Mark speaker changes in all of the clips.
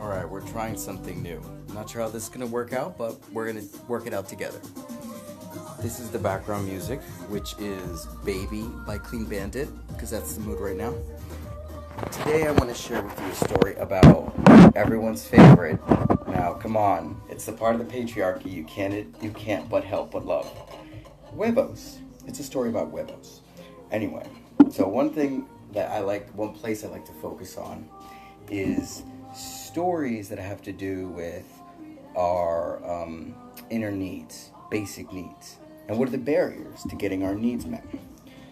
Speaker 1: Alright, we're trying something new. Not sure how this is going to work out, but we're going to work it out together. This is the background music, which is Baby by Clean Bandit, because that's the mood right now. Today I want to share with you a story about everyone's favorite. Now, come on, it's the part of the patriarchy you can't but help but love. Huevos. It's a story about huevos. Anyway, so one place I like to focus on is stories that have to do with our inner needs, basic needs, and what are the barriers to getting our needs met.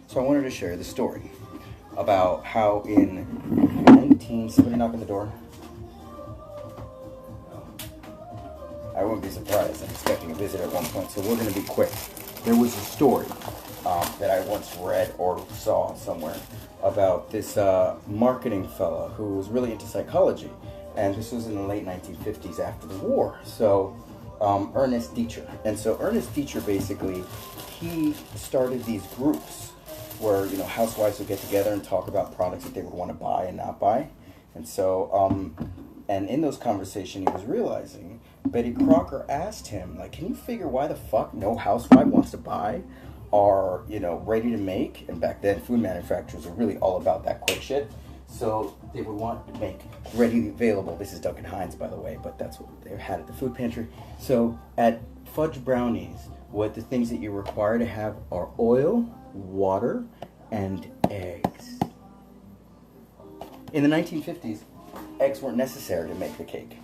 Speaker 1: So I wanted to share the story about how in somebody knock on the door? I wouldn't be surprised. I'm expecting a visit at one point, so we're going to be quick. There was a story that I once read or saw somewhere about this marketing fella who was really into psychology. And this was in the late 1950s after the war. So Ernest Dieter. And so Ernest Dieter basically, he started these groups where, housewives would get together and talk about products that they would want to buy and not buy. And so, and in those conversations, he was realizing, Betty Crocker asked him, can you figure why the fuck no housewife wants to buy are, ready to make? And back then, food manufacturers were really all about that quick shit. So they would want to make ready available. This is Duncan Hines, by the way, but that's what they had at the food pantry. So at fudge brownies, what the things that you require to have are oil, water, and eggs. In the 1950s, eggs weren't necessary to make the cake.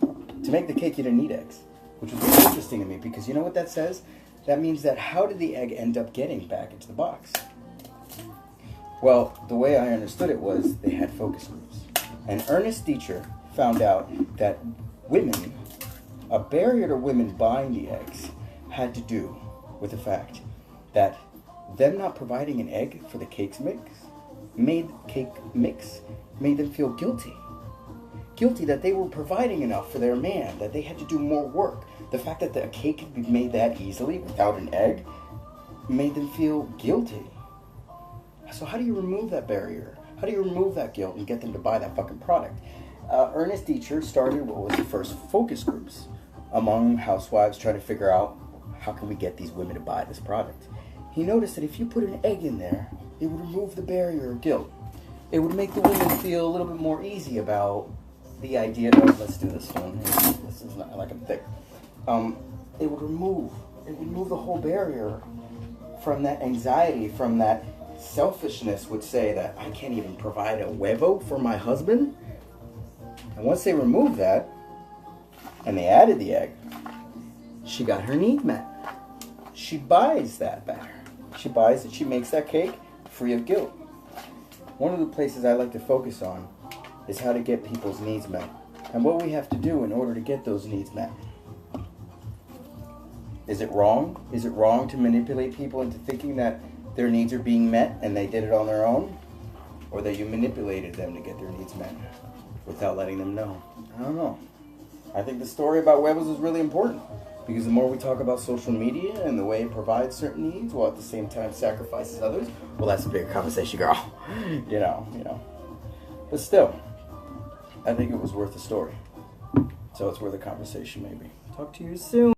Speaker 1: To make the cake, you didn't need eggs, which was really interesting to me because you know what that says? That means that how did the egg end up getting back into the box? Well, the way I understood it was they had focus groups. And Ernest Dieter found out that a barrier to women buying the eggs had to do with the fact that them not providing an egg for the cake mix made them feel guilty. Guilty that they were providing enough for their man, that they had to do more work. The fact that the cake could be made that easily without an egg made them feel guilty. So how do you remove that barrier? How do you remove that guilt and get them to buy that fucking product? Ernest Dieter started what was the first focus groups among housewives trying to figure out how can we get these women to buy this product. He noticed that if you put an egg in there, it would remove the barrier of guilt. It would make the women feel a little bit more easy about the idea of, let's do this one. This is not like I'm thick. It would remove the whole barrier from that anxiety, from that selfishness would say that I can't even provide a huevo for my husband. And once they removed that and they added the egg, she got her need met. She buys that batter. She buys it, she makes that cake free of guilt. One of the places I like to focus on is how to get people's needs met and what we have to do in order to get those needs met. Is it wrong? Is it wrong to manipulate people into thinking that their needs are being met and they did it on their own? Or that you manipulated them to get their needs met without letting them know? I don't know. I think the story about Huevos is really important because the more we talk about social media and the way it provides certain needs while at the same time sacrifices others, well, that's a bigger conversation, girl. you know. But still, I think it was worth the story. So it's worth a conversation maybe. Talk to you soon.